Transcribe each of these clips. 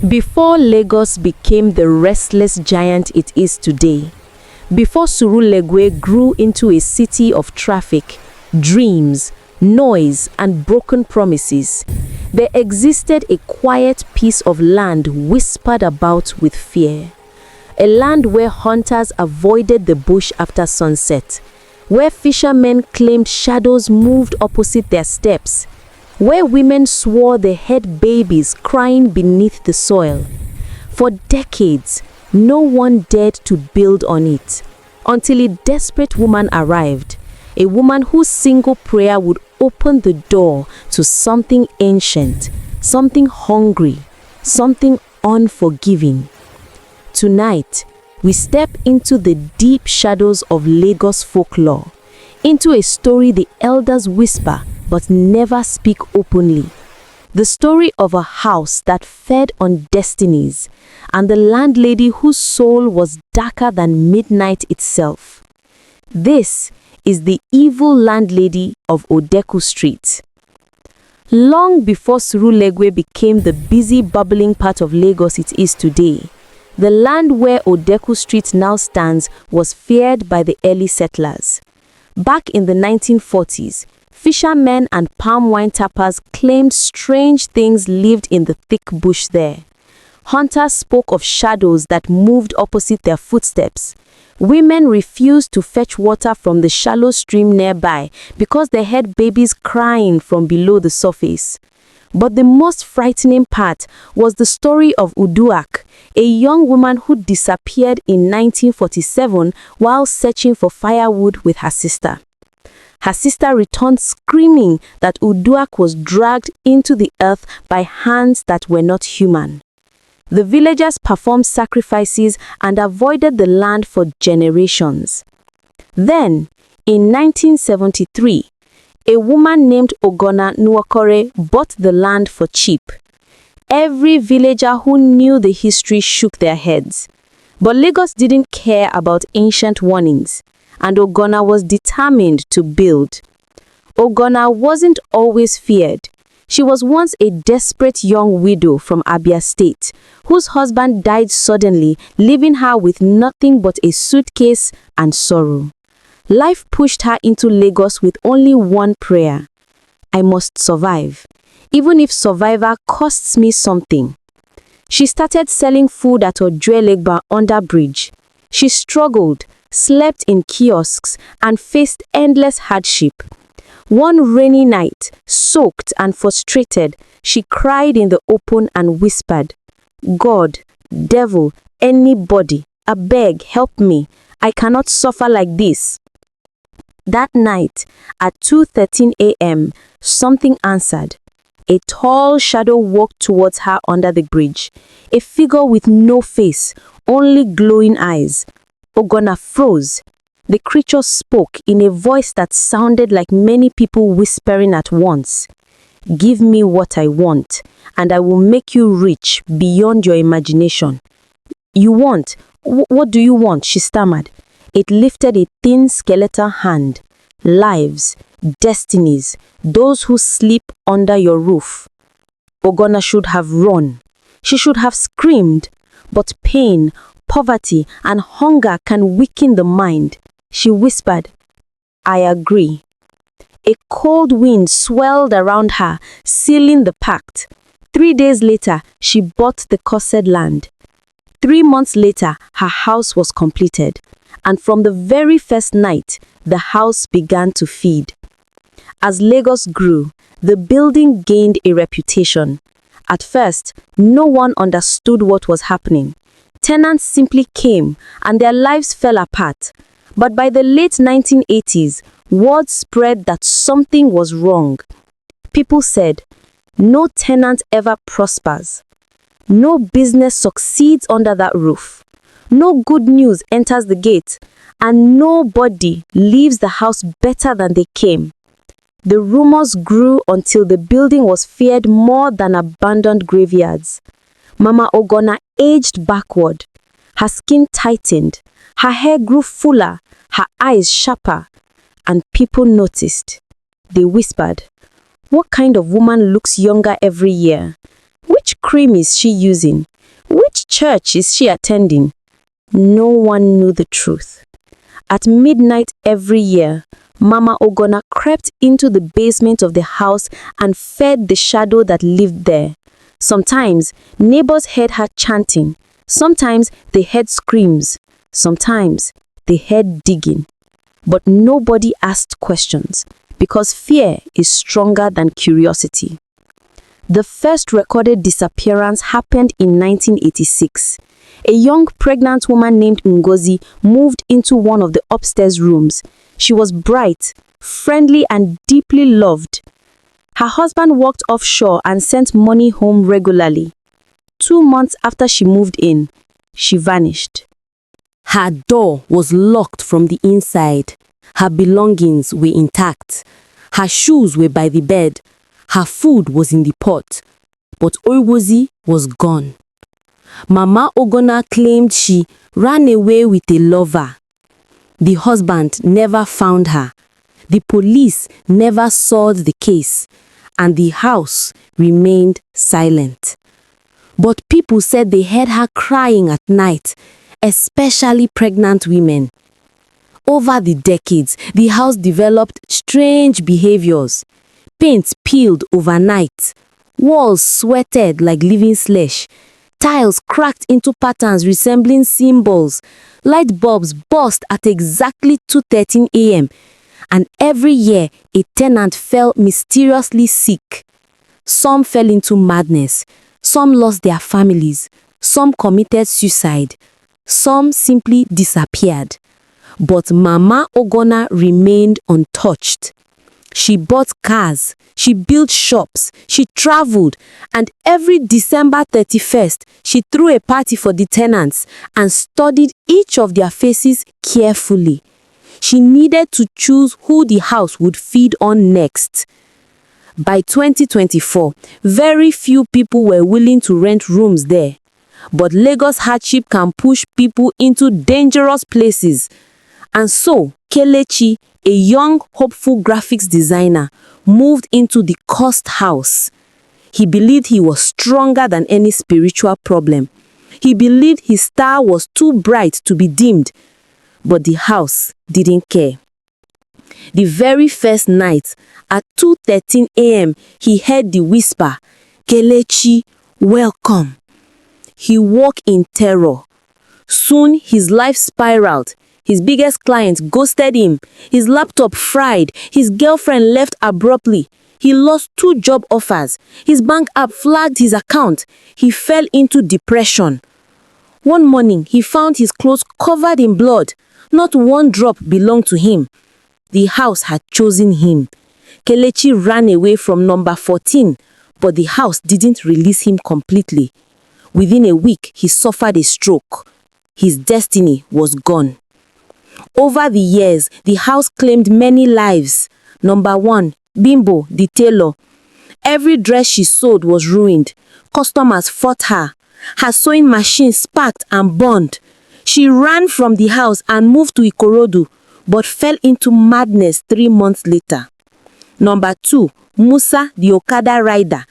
Before Lagos became the restless giant it is today, before Surulere grew into a city of traffic, dreams, noise, and broken promises, there existed a quiet piece of land whispered about with fear. A land where hunters avoided the bush after sunset, where fishermen claimed shadows moved opposite their steps, where women swore they had babies crying beneath the soil. For decades, no one dared to build on it, until a desperate woman arrived, a woman whose single prayer would open the door to something ancient, something hungry, something unforgiving. Tonight, we step into the deep shadows of Lagos folklore, into a story the elders whisper but never speak openly. The story of a house that fed on destinies, and the landlady whose soul was darker than midnight itself. This is the evil landlady of Odeku Street. Long before Surulere became the busy, bubbling part of Lagos it is today, the land where Odeku Street now stands was feared by the early settlers. Back in the 1940s, fishermen and palm wine tappers claimed strange things lived in the thick bush there. Hunters spoke of shadows that moved opposite their footsteps. Women refused to fetch water from the shallow stream nearby because they heard babies crying from below the surface. But the most frightening part was the story of Oduak, a young woman who disappeared in 1947 while searching for firewood with her sister. Her sister returned screaming that Oduak was dragged into the earth by hands that were not human. The villagers performed sacrifices and avoided the land for generations. Then, in 1973, a woman named Ogonna bought the land for cheap. Every villager who knew the history shook their heads. But Lagos didn't care about ancient warnings, and Ogonna was determined to build. Ogonna wasn't always feared. She was once a desperate young widow from Abia State, whose husband died suddenly, leaving her with nothing but a suitcase and sorrow. Life pushed her into Lagos with only one prayer: I must survive, even if survival costs me something. She started selling food at Ojuelegba Bridge. She struggled, slept in kiosks, and faced endless hardship. One rainy night, soaked and frustrated, she cried in the open and whispered, God, devil, anybody, abeg, help me. I cannot suffer like this. That night, at 2:13 a.m., something answered. A tall shadow walked towards her under the bridge, a figure with no face, only glowing eyes. Ogonna froze. The creature spoke in a voice that sounded like many people whispering at once. Give me what I want, and I will make you rich beyond your imagination. You want? What do you want? She stammered. It lifted a thin skeletal hand. Lives, destinies, those who sleep under your roof. Ogonna should have run. She should have screamed. But pain, poverty, and hunger can weaken the mind. She whispered, I agree. A cold wind swelled around her, sealing the pact. 3 days later, she bought the cursed land. 3 months later, her house was completed. And from the very first night, the house began to feed. As Lagos grew, the building gained a reputation. At first, no one understood what was happening. Tenants simply came, and their lives fell apart. But by the late 1980s, word spread that something was wrong. People said, no tenant ever prospers. No business succeeds under that roof. No good news enters the gate, and nobody leaves the house better than they came. The rumors grew until the building was feared more than abandoned graveyards. Mama Ogonna aged backward. Her skin tightened. Her hair grew fuller, her eyes sharper, and people noticed. They whispered, what kind of woman looks younger every year? Which cream is she using? church is she attending? No one knew the truth. At midnight every year, Mama Ogonna crept into the basement of the house and fed the shadow that lived there. Sometimes, neighbors heard her chanting. Sometimes, they heard screams. Sometimes, they heard digging. But nobody asked questions because fear is stronger than curiosity. The first recorded disappearance happened in 1986. A young pregnant woman named Ngozi moved into one of the upstairs rooms. She was bright, friendly, and deeply loved. Her husband worked offshore and sent money home regularly. 2 months after she moved in, she vanished. Her door was locked from the inside. Her belongings were intact. Her shoes were by the bed. Her food was in the pot. But Ojuelegba was gone. Mama Ogonna claimed she ran away with a lover. The husband never found her. The police never solved the case, and the house remained silent. But people said they heard her crying at night, especially pregnant women. Over the decades, the house developed strange behaviors. Paint peeled overnight. Walls sweated like living slush. Tiles cracked into patterns resembling symbols. Light bulbs burst at exactly 2:13 a.m. And every year, a tenant fell mysteriously sick. Some fell into madness. Some lost their families. Some committed suicide. Some simply disappeared. But Mama Ogonna remained untouched. She bought cars, she built shops, she traveled, and every December 31st, she threw a party for the tenants and studied each of their faces carefully. She needed to choose who the house would feed on next. By 2024, very few people were willing to rent rooms there. But Lagos hardship can push people into dangerous places. And so, Kelechi, a young, hopeful graphics designer, moved into the cursed house. He believed he was stronger than any spiritual problem. He believed his star was too bright to be dimmed. But the house didn't care. The very first night, at 2:13 a.m., he heard the whisper, "Kelechi, welcome." He woke in terror. Soon, his life spiraled. His biggest client ghosted him. His laptop fried. His girlfriend left abruptly. He lost 2 job offers. His bank app flagged his account. He fell into depression. One morning, he found his clothes covered in blood. Not one drop belonged to him. The house had chosen him. Kelechi ran away from number 14, but the house didn't release him completely. Within a week, he suffered a stroke. His destiny was gone. Over the years, the house claimed many lives. Number 1, Bimbo, the tailor. Every dress she sewed was ruined. Customers fought her. Her sewing machine sparked and burned. She ran from the house and moved to Ikorodu, but fell into madness 3 months later. Number 2, Musa, the Okada rider.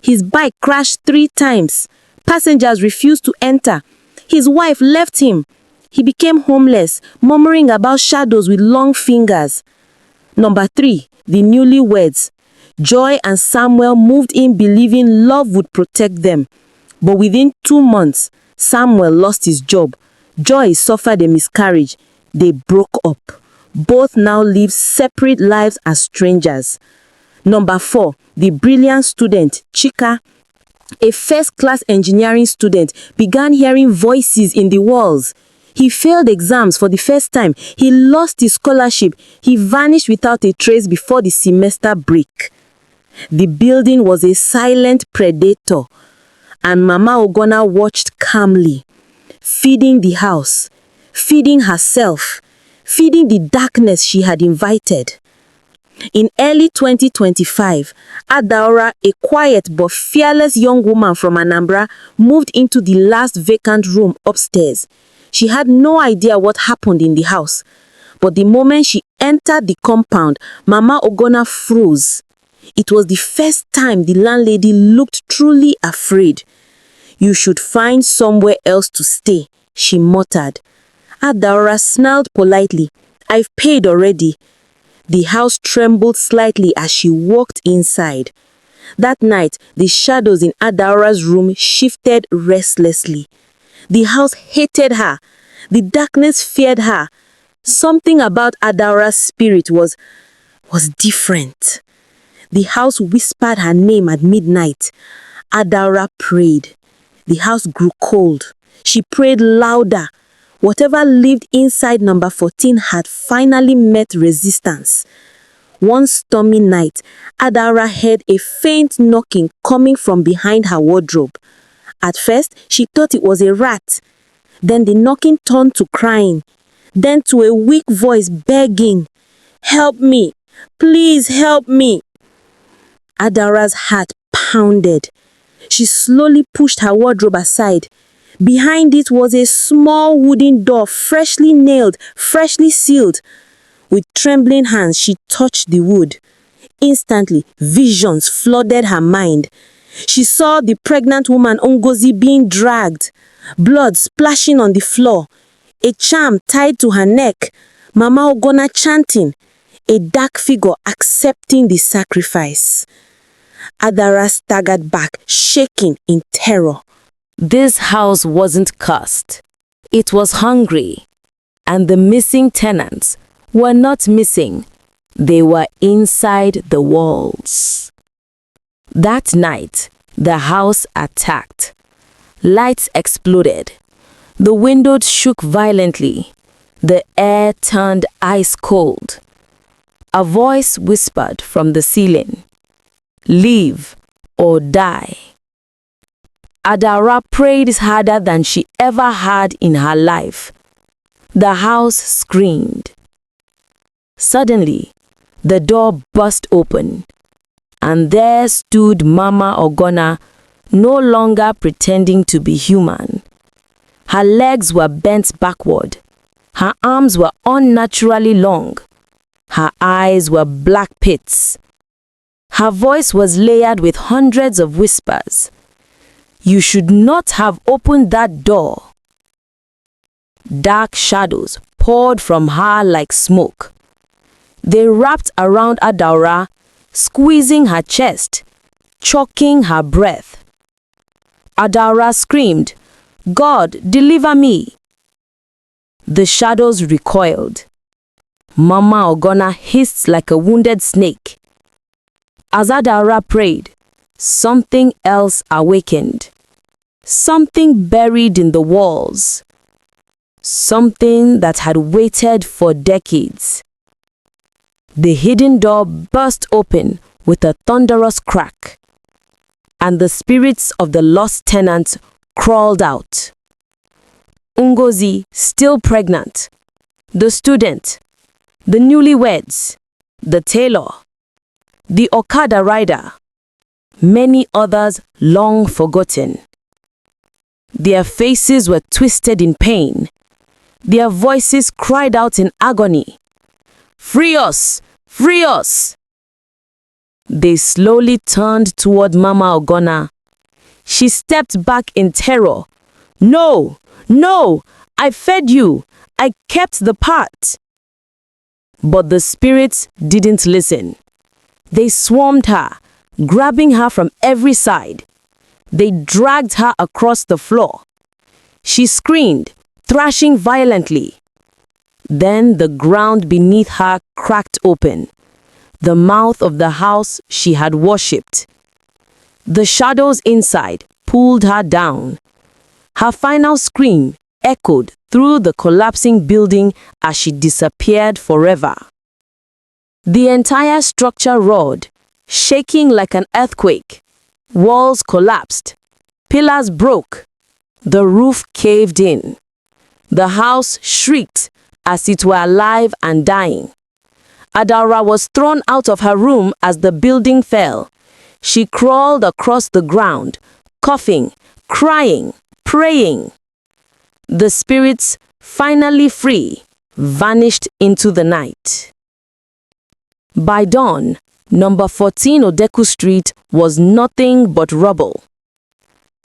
His bike crashed 3 times. Passengers refused to enter. His wife left him. He became homeless, murmuring about shadows with long fingers. Number 3, the newlyweds. Joy and Samuel moved in believing love would protect them. But within 2 months, Samuel lost his job. Joy suffered a miscarriage. They broke up. Both now live separate lives as strangers. Number 4, the brilliant student, Chika. A first-class engineering student began hearing voices in the walls. He failed exams for the first time. He lost his scholarship. He vanished without a trace before the semester break. The building was a silent predator, and Mama Ogonna watched calmly, feeding the house, feeding herself, feeding the darkness she had invited. In early 2025, Adaora, a quiet but fearless young woman from Anambra, moved into the last vacant room upstairs. She had no idea what happened in the house. But the moment she entered the compound, Mama Ogonna froze. It was the first time the landlady looked truly afraid. "You should find somewhere else to stay," she muttered. Adaora smiled politely. "I've paid already." The house trembled slightly as she walked inside. That night, the shadows in Adaora's room shifted restlessly. The house hated her. The darkness feared her. Something about Adaora's spirit was different. The house whispered her name at midnight. Adaora prayed. The house grew cold. She prayed louder. Whatever lived inside number 14 had finally met resistance. One stormy night, Adaora heard a faint knocking coming from behind her wardrobe. At first, she thought it was a rat. Then the knocking turned to crying. Then to a weak voice begging, "Help me! Please help me!" Adaora's heart pounded. She slowly pushed her wardrobe aside. Behind it was a small wooden door, freshly nailed, freshly sealed. With trembling hands, she touched the wood. Instantly, visions flooded her mind. She saw the pregnant woman Ngozi being dragged, blood splashing on the floor, a charm tied to her neck, Mama Ogonna chanting, a dark figure accepting the sacrifice. Adaora staggered back, shaking in terror. This house wasn't cursed. It was hungry. And the missing tenants were not missing. They were inside the walls. That night, the house attacked. Lights exploded. The windows shook violently. The air turned ice cold. A voice whispered from the ceiling, "Live or die." Adaora prayed harder than she ever had in her life. The house screamed. Suddenly, the door burst open, and there stood Mama Ogonna, no longer pretending to be human. Her legs were bent backward. Her arms were unnaturally long. Her eyes were black pits. Her voice was layered with hundreds of whispers. "You should not have opened that door." Dark shadows poured from her like smoke. They wrapped around Adaora, squeezing her chest, choking her breath. Adaora screamed, "God, deliver me!" The shadows recoiled. Mama Ogonna hissed like a wounded snake. As Adaora prayed, something else awakened. Something buried in the walls. Something that had waited for decades. The hidden door burst open with a thunderous crack, and the spirits of the lost tenants crawled out. Ngozi, still pregnant, the student, the newlyweds, the tailor, the Okada rider, many others long forgotten. Their faces were twisted in pain. Their voices cried out in agony, "Free us! Free us!" They slowly turned toward Mama Ogonna. She stepped back in terror. "No! No! I fed you! I kept the pact!" But the spirits didn't listen. They swarmed her, grabbing her from every side. They dragged her across the floor. She screamed, thrashing violently. Then the ground beneath her cracked open, the mouth of the house she had worshipped. The shadows inside pulled her down. Her final scream echoed through the collapsing building as she disappeared forever. The entire structure roared, shaking like an earthquake. Walls collapsed. Pillars broke. The roof caved in. The house shrieked as it were alive and dying. Adaora was thrown out of her room as the building fell. She crawled across the ground, coughing, crying, praying. The spirits, finally free, vanished into the night. By dawn, number 14 Odeku Street was nothing but rubble.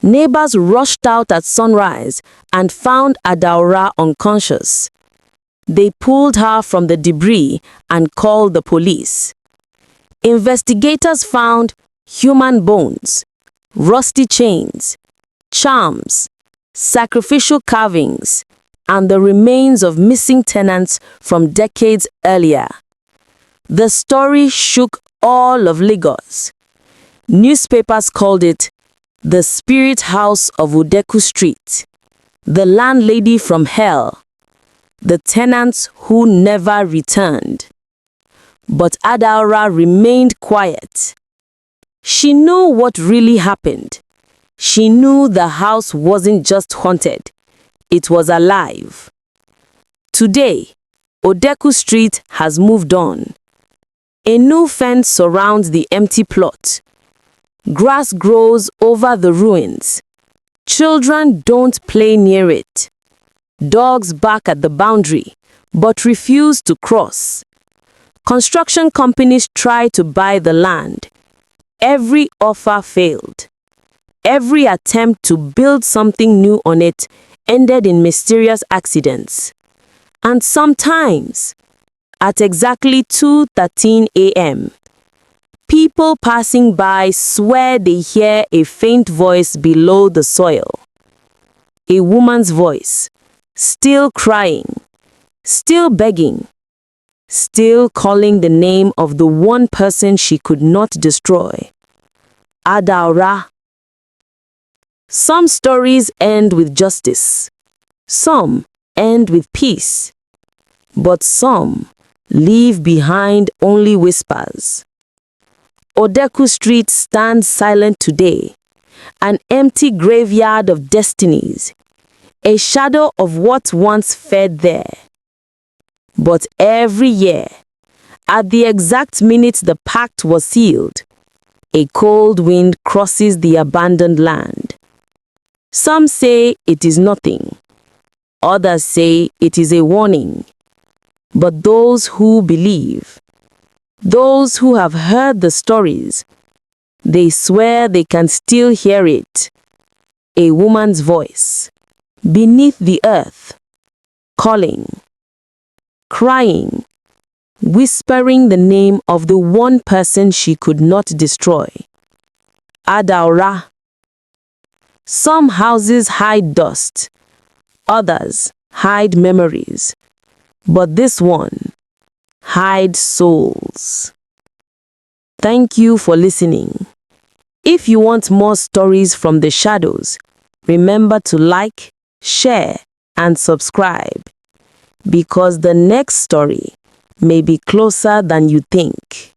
Neighbors rushed out at sunrise and found Adaora unconscious. They pulled her from the debris and called the police. Investigators found human bones, rusty chains, charms, sacrificial carvings, and the remains of missing tenants from decades earlier. The story shook all of Lagos. Newspapers called it the spirit house of Odeku Street, the landlady from hell, the tenants who never returned. But Adaora remained quiet. She knew what really happened. She knew the house wasn't just haunted, it was alive. Today, Odeku Street has moved on. A new fence surrounds the empty plot. Grass grows over the ruins. Children don't play near it. Dogs bark at the boundary, but refuse to cross. Construction companies try to buy the land. Every offer failed. Every attempt to build something new on it ended in mysterious accidents. And sometimes, at exactly 2:13 a.m., people passing by swear they hear a faint voice below the soil. A woman's voice, still crying, still begging, still calling the name of the one person she could not destroy. Adaora. Some stories end with justice. Some end with peace. But some leave behind only whispers. Odeku Street stands silent today, an empty graveyard of destinies, a shadow of what once fed there. But every year, at the exact minute the pact was sealed, a cold wind crosses the abandoned land. Some say it is nothing. Others say it is a warning. But those who believe, those who have heard the stories, they swear they can still hear it. A woman's voice, beneath the earth, calling, crying, whispering the name of the one person she could not destroy. Adaora. Some houses hide dust, others hide memories, but this one hides souls. Thank you for listening. If you want more stories from the shadows, remember to like, share, and subscribe, because the next story may be closer than you think.